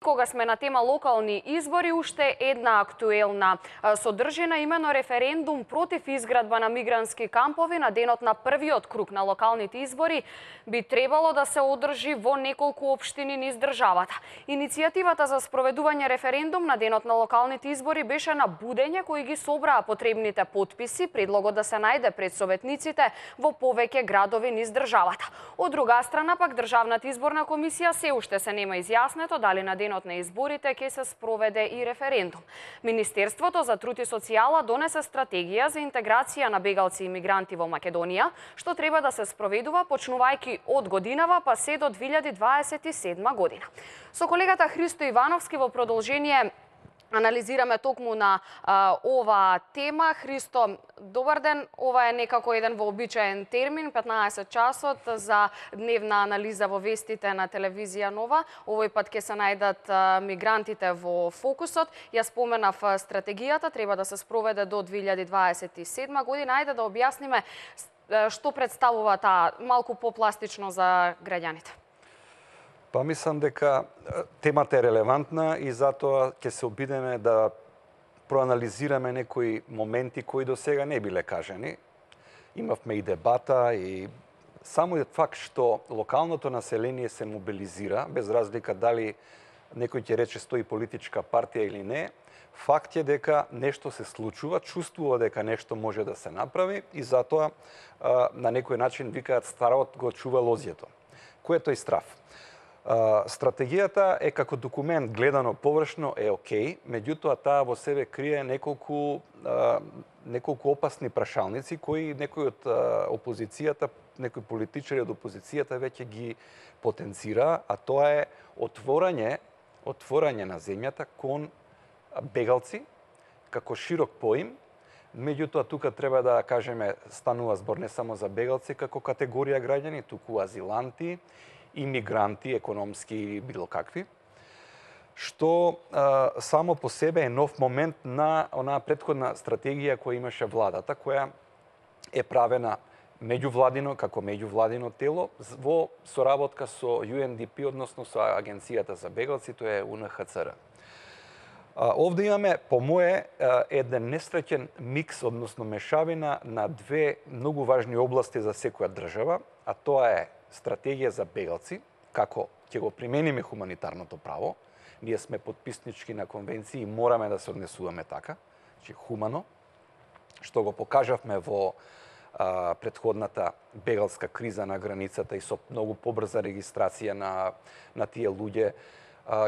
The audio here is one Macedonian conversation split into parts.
Кога сме на тема локални избори, уште една актуелна содржина, имено референдум против изградба на мигрантски кампови на денот на првиот круг на локалните избори би требало да се одржи во неколку општини низ државата. Иницијативата за спроведување референдум на денот на локалните избори беше на будење кои ги собраа потребните потписи, предлогот да се најде пред советниците во повеќе градови низ државата. Од друга страна пак Државната изборна комисија се уште се нема изјаснето дали на денот на изборите ќе се спроведе и референдум. Министерството за труд и социјала донесе стратегија за интеграција на бегалци и мигранти во Македонија, што треба да се спроведува почнувајќи од годинава па се до 2027 година. Со колегата Христо Ивановски во продолжение анализираме токму на ова тема. Христо, добар ден. Ова е некако еден вообичаен термин, 15 часот за дневна анализа во вестите на телевизија Нова. Овој пат ќе се најдат мигрантите во фокусот. Ја споменав стратегијата, треба да се спроведе до 2027 година. Ајде да објасниме што представува таа малку попластично за граѓаните. Па мислам дека темата е релевантна и затоа ќе се обидеме да проанализираме некои моменти кои до сега не биле кажани. Имавме и дебата и само факт што локалното население се мобилизира, без разлика дали некој ќе рече стои политичка партија или не, факт е дека нешто се случува, чувствува дека нешто може да се направи и затоа на некој начин викаат старот го чува лозјето. Кој е тој страв? Стратегијата е како документ гледано површно е окей, меѓутоа таа во себе крие неколку опасни прашалници кои некои од опозицијата, некои политичари од опозицијата веќе ги потенцира, а тоа е отворање на земјата кон бегалци како широк поим. Меѓутоа тука треба да кажеме станува збор не само за бегалци како категорија граѓани, туку азиланти, имигранти, економски или било какви, што само по себе е нов момент на онаа претходна стратегија која имаше владата, која е правена како меѓувладино тело во соработка со UNDP, односно со Агенцијата за бегалци, тоа е UNHCR. Овде имаме, по мое, еден несреќен микс, односно мешавина на две многу важни области за секоја држава, а тоа е стратегија за бегалци, како ќе го примениме хуманитарното право. Ние сме подписнички на конвенции и мораме да се однесуваме така, значи хумано, што го покажавме во претходната бегалска криза на границата и со многу побрза регистрација на тие луѓе.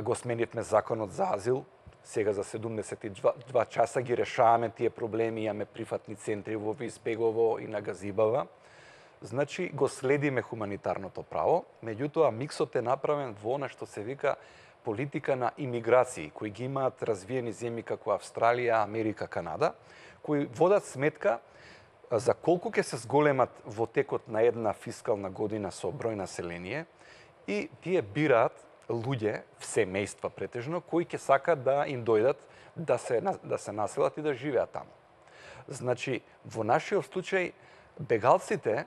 Го сменивме законот за азил, сега за 72 часа ги решаваме тие проблеми, имаме прифатни центри во Висбегово и на Газибава. Значи, го следиме хуманитарното право, меѓутоа миксот е направен во она што се вика политика на имиграции, кои ги имаат развиени земји како Австралија, Америка, Канада, кои водат сметка за колку ќе се зголемат во текот на една фискална година со број население и тие бираат луѓе, семејства претежно, кои ќе сакат да им дојдат да се населат и да живеат таму. Значи, во нашиот случај, бегалците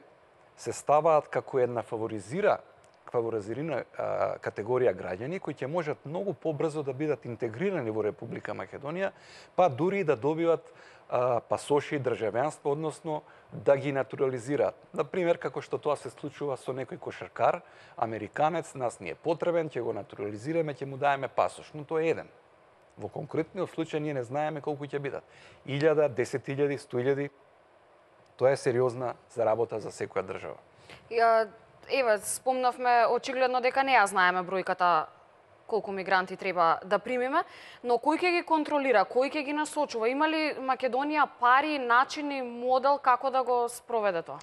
се ставаат како една фаворизирана категорија граѓани кои ќе можат многу побрзо да бидат интегрирани во Република Македонија, па дури и да добиват пасоши и државјанство, односно да ги натурализираат. Например, како што тоа се случува со некој кошаркар, американец, нас ни е потребен, ќе го натурализираме, ќе му даеме пасош, но тој е еден. Во конкретниот случај ние не знаеме колку ќе бидат. 1000, 10.000, 100.000. Тоа е сериозна за работа за секоја држава. Еве, спомнавме очигледно дека не ја знаеме бројката колку мигранти треба да примиме, но кој ќе ги контролира, кој ќе ги насочува? Има ли Македонија пари, начини, модел како да го спроведе тоа?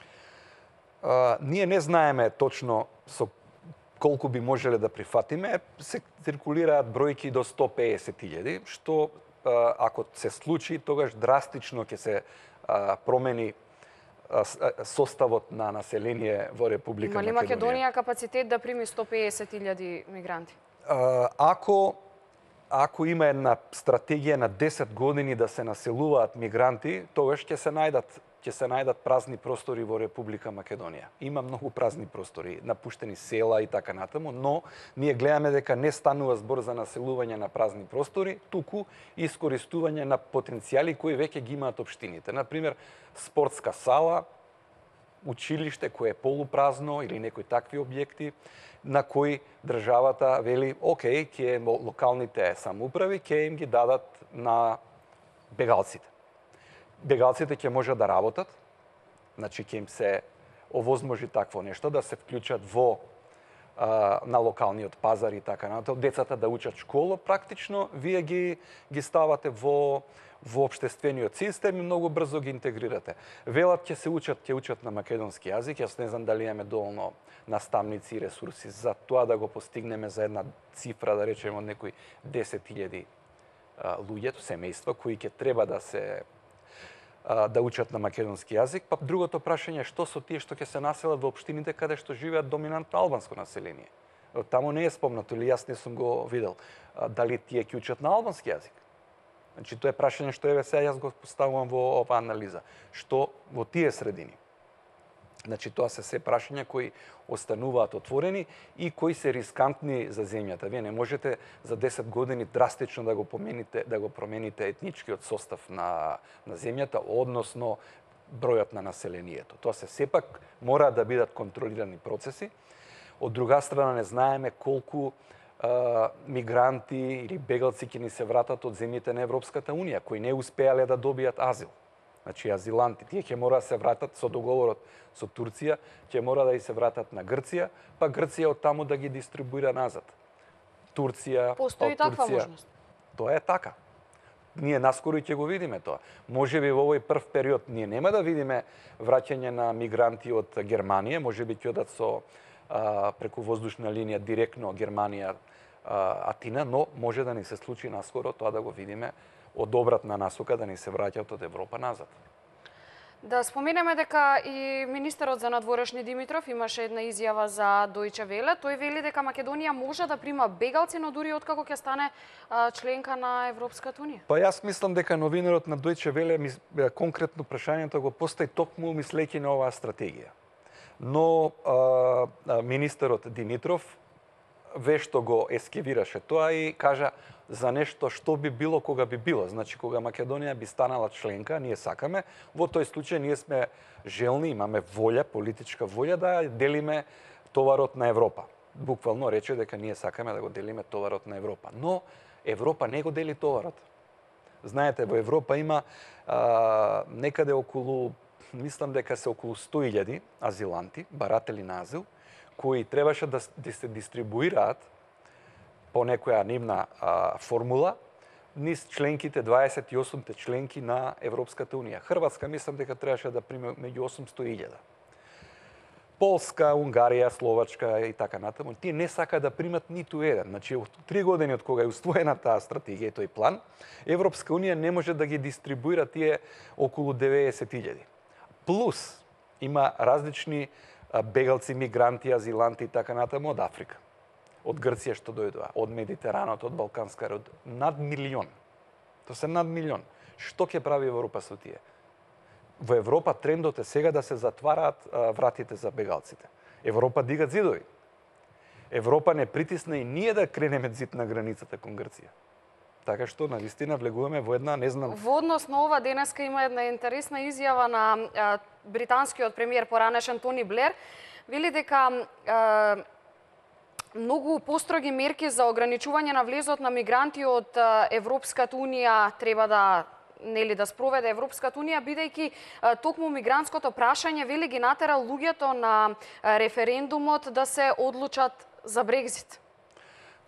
Ние не знаеме точно со колку би можеле да прифатиме. Се циркулираат бројки до 150.000, што ако се случи, тогаш драстично ќе се промени составот на население во Република Македонија. Има ли Македонија капацитет да прими 150.000 мигранти? Ако има една стратегија на 10 години да се населуваат мигранти, тогаш ќе се најдат ќе се најдат празни простори во Република Македонија. Има многу празни простори, напуштени села и така натаму, но ние гледаме дека не станува збор за населување на празни простори, туку искористување на потенцијали кои веќе ги имаат општините. Например, спортска сала, училиште кое е полупразно или некои такви објекти на кои државата вели, окей, ќе локалните самоуправи ќе им ги дадат на бегалците. Бегалците ќе можат да работат, значи ќе им се овозможи такво нешто, да се вклучат во на локалниот пазар и така натаму, децата да учат школа, практично вие ги ставате во општествениот систем и многу брзо ги интегрирате. Велат ќе учат на македонски јазик, јас не знам дали имаме доволно наставници и ресурси за тоа да го постигнеме за една цифра, да речеме од некои 10.000 луѓето, семејства кои ќе треба да учат на македонски јазик, па другото прашање е што со тие што ќе се населат во општините каде што живеат доминантно албанско население. Таму не е спомнато или јас не сум го видел. Дали тие ќе учат на албански јазик? Значи тоа е прашање што еве сега јас го поставувам во оваа анализа. Што во тие средини? Значи тоа се прашања кои остануваат отворени и кои се рискантни за земјата. Вие не можете за 10 години драстично да го промените етничкиот состав на земјата, односно бројот на населението. Тоа сепак мора да бидат контролирани процеси. Од друга страна не знаеме колку мигранти или бегалци ќе ни се вратат од земјите на Европската унија, кои не успеале да добијат азил. Значи азиланти, тие ќе мора да се вратат со договорот со Турција, ќе мора да и се вратат на Грција, па Грција од таму да ги дистрибуира назад. Турција, постои таква можност. Тоа е така. Ние наскоро ќе го видиме тоа. Можеби во овој прв период ние нема да видиме враќање на мигранти од Германија, можеби ќе одат со преку воздушна линија директно Германија Атина, но може да ни се случи наскоро тоа да го видиме од обратна насока, да ни се враќаат од Европа назад. Да споменеме дека и министерот за надворешни Димитров имаше една изјава за Дојче Веле. Тој вели дека Македонија може да прима бегалци, но дури откако ќе стане членка на Европската унија. Па јас мислам дека новинарот на Дојче Веле конкретно прашањето го постави токму мислејќи на оваа стратегија. Но министерот Димитров вешто го ескивираше тоа и кажа за нешто што би било кога би било. Значи, кога Македонија би станала членка, ние сакаме, во тој случај ние сме желни, имаме волја, политичка волја да делиме товарот на Европа. Буквално рече дека ние сакаме да го делиме товарот на Европа. Но Европа не го дели товарот. Знаете, во Европа има некаде околу, мислам дека се околу 100.000 азиланти, баратели на азил, кои требаше да се дистрибуираат по некоја нивна формула низ членките, 28-те членки на Европската унија. Хрватска мислам дека требаше да приме меѓу 800.000. Полска, Унгарија, Словачка и така натаму, тие не сакаат да примат ниту еден. Значи, 3 години од кога е уствоена таа стратегија и тој план, Европска унија не може да ги дистрибуира тие околу 90.000. Плюс има различни бегалци, мигранти, азиланти и така натаму од Африка. Од Грција што дојдоа, од Медитеранот, од Балканска род, над 1 милион. Тоа се над 1 милион. Што ќе прави Европа со тие? Во Европа трендот е сега да се затвараат вратите за бегалците. Европа дига зидови. Европа не притисна и ние да кренеме зид на границата кон Грција. Така што, навистина, влегуваме во една, не знам... Во однос на ова, денеска има една интересна изјава на британскиот премиер поранешен Тони Блер. Вели дека многу построги мерки за ограничување на влезот на мигранти од Европската унија треба да спроведе Европската унија, бидејќи токму мигрантското прашање вели ги натера луѓето на референдумот да се одлучат за Брекзит.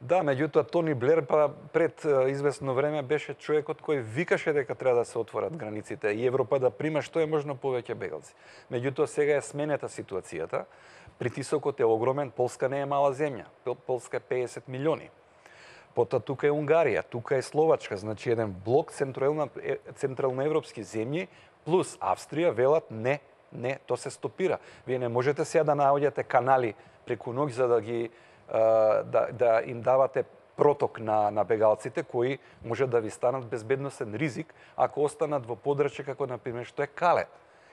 Да, меѓутоа Тони Блер пред известно време беше човекот кој викаше дека треба да се отворат границите и Европа да прима што е можно повеќе бегалци. Меѓутоа сега е сменета ситуацијата. Притисокот е огромен, Полска не е мала земја. Полска е 50 милиони. Потоа тука е Унгарија, тука е Словачка, значи еден блок централноевропски земји плюс Австрија велат не, тоа се стопира. Вие не можете сега да наоѓате канали преку ноќ за да ги да им давате проток на бегалците кои може да ви станат безбедносен ризик ако останат во подрачје како например што е Кале.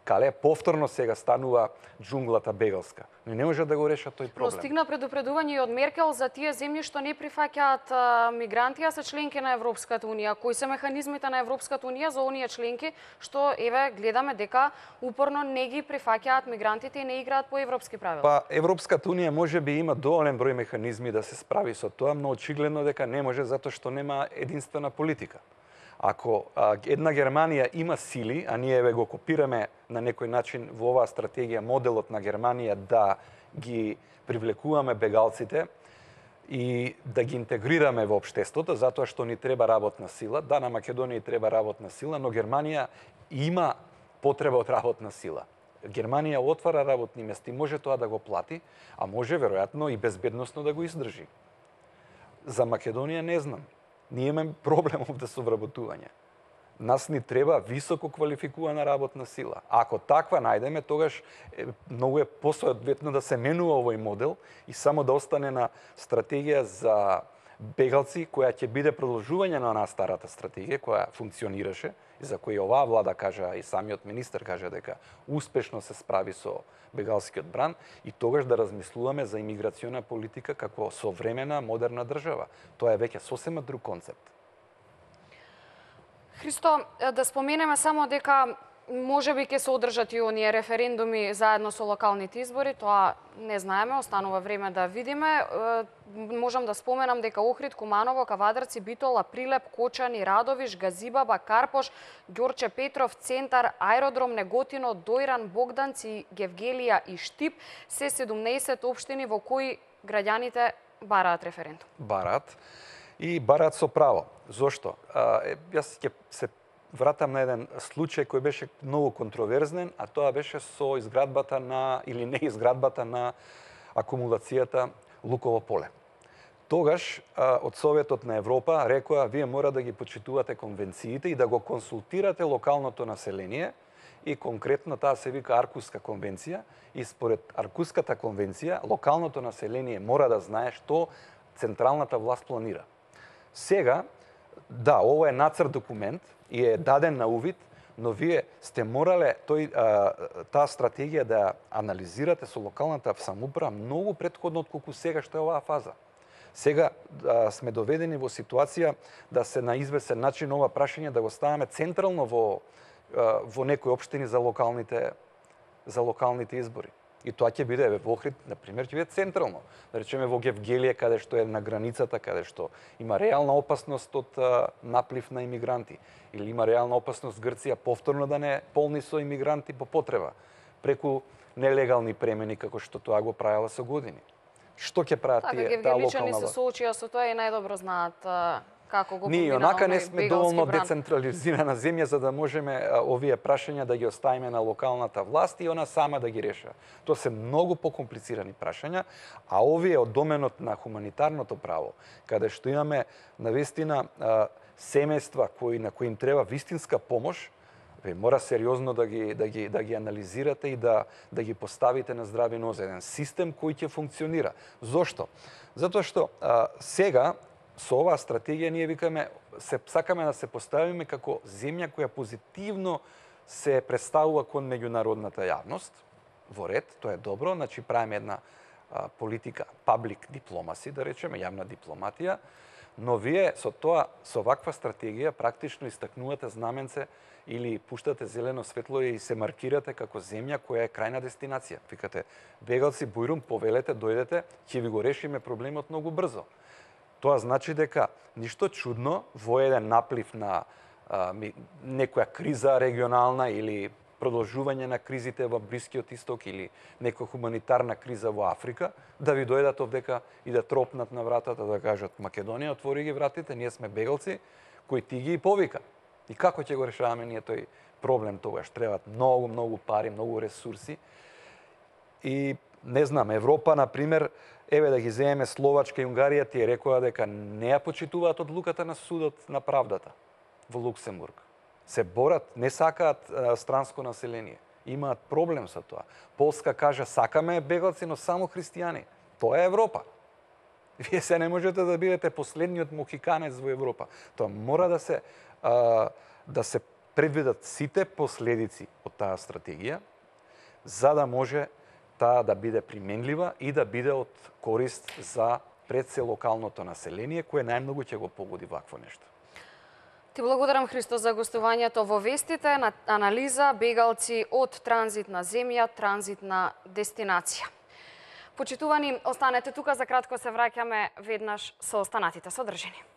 Кале повторно сега станува џунглата бегалска. Но не може да го реша тој Но проблем. стигна предупредување и од Меркел за тие земји што не прифаќаат мигранти, а се членки на Европската унија. Кои се механизмите на Европската унија за оние членки што еве гледаме дека упорно не ги прифаќаат мигрантите и не играат по европски правила? Па Европската унија може би има доволен број механизми да се справи со тоа, но очигледно дека не може затоа што нема единствена политика. Ако една Германија има сили, а ние го копираме на некој начин во оваа стратегија моделот на Германија да ги привлекуваме бегалците и да ги интегрираме во општеството, затоа што ни треба работна сила. Да, на Македонија треба работна сила, но Германија има потреба од работна сила. Германија отвара работни места и може тоа да го плати, а може веројатно и безбедносно да го издржи. За Македонија не знам. Ние имаме проблем овде со вработување. Нас ни треба високо квалификувана работна сила. Ако таква најдеме, тогаш многу е посоодветно да се менува овој модел и само да остане на стратегија за бегалци, која ќе биде продолжување на онаа старата стратегија, која функционираше и за која оваа влада кажа и самиот министер кажа дека успешно се справи со бегалскиот бран и тогаш да размислуваме за имиграциона политика како современа, модерна држава. Тоа е веќе сосема друг концепт. Христо, да споменеме само дека може би ќе се одржат и оние референдуми заедно со локалните избори, тоа не знаеме, останува време да видиме. Можам да споменам дека Охрид, Куманово, Кавадарци, Битола, Прилеп, Кочани, Радовиш, Газибаба, Карпош, Ѓорче Петров, Центар, Аеродром, Неготино, Дојран, Богданци, Гевгелија и Штип се 17 општини во кои граѓаните бараат референдум. Бараат и бараат со право. Зошто? Јас ќе се вратам на еден случај кој беше многу контроверзен, а тоа беше со изградбата на или не изградбата на акумулацијата Луково поле. Тогаш од Советот на Европа рекоа вие мора да ги почитувате конвенциите и да го консултирате локалното население и конкретно таа се вика Аркуска конвенција и според Аркуската конвенција локалното население мора да знае што централната власт планира. Сега, да, ова е нацрт документ и е даден на увид, но вие сте морале таа стратегија да анализирате со локалната самоуправа многу претходно отколку сега што е оваа фаза. Сега сме доведени во ситуација да се на извесен начин ова прашање да го ставаме централно во некои општини за локалните избори. И тоа ќе биде во Охрид, на пример, ќе биде централно. Да речеме во Гевгелија, каде што е на границата, каде што има реална опасност од наплив на имигранти, или има реална опасност Грција повторно да не полни со имигранти по потреба, преку нелегални премени како што тоа го правела со години. Што ќе прават таа локална власт? Гевгеличани се соочија со тоа и најдобро знаат како го Ние комбинира онака не оној сме бегалски доволно бран. децентрализирана земја за да можеме овие прашања да ги оставиме на локалната власт и она сама да ги реша. Тоа се многу покомплицирани прашања, а овие од доменот на хуманитарното право, каде што имаме навистина семејства на кои им треба вистинска помош, мора сериозно да ги анализирате и да ги поставите на здрави нозе, еден систем кој ќе функционира. Зошто? Затоа што сега со оваа стратегија ние сакаме да се поставиме како земја која позитивно се представува кон меѓународната јавност. Во ред, тоа е добро, значи правиме една политика public diplomacy, да речеме, јавна дипломатија, но вие со ваква стратегија практично истакнувате знаменце или пуштате зелено светло и се маркирате како земја која е крајна дестинација. Викате, бегалци, бујрум, повелете, дојдете, ќе ви го решиме проблемот многу брзо. Тоа значи дека ништо чудно во еден наплив на некоја криза регионална или продолжување на кризите во Блискиот Исток или некоја хуманитарна криза во Африка, да ви дојдат овдека и да тропнат на вратата, да кажат Македонија, отвори ги вратите, ние сме бегалци, кои ти ги повика. И како ќе го решаваме ние тој проблем тогаш? Требаат многу пари, многу ресурси. И не знам, Европа, например, еве да ги земеме Словачка и Унгарија, тие рекоа дека не ја почитуваат одлуката на судот на правдата во Луксембург. Се борат, не сакаат странско население. Имаат проблем со тоа. Полска кажа, сакаме бегалци, но само христијани. Тоа е Европа. Вие се не можете да бидете последниот мохиканец во Европа. Тоа мора да се предвидат сите последици од таа стратегија, за да може таа да биде применлива и да биде од корист за пред се локалното население, кое најмногу ќе го погоди вакво нешто. Ти благодарам, Христо, за гостувањето во Вестите на анализа бегалци од транзитна земја, транзитна дестинација. Почитувани, останете тука, за кратко се враќаме веднаш со останатите содржини.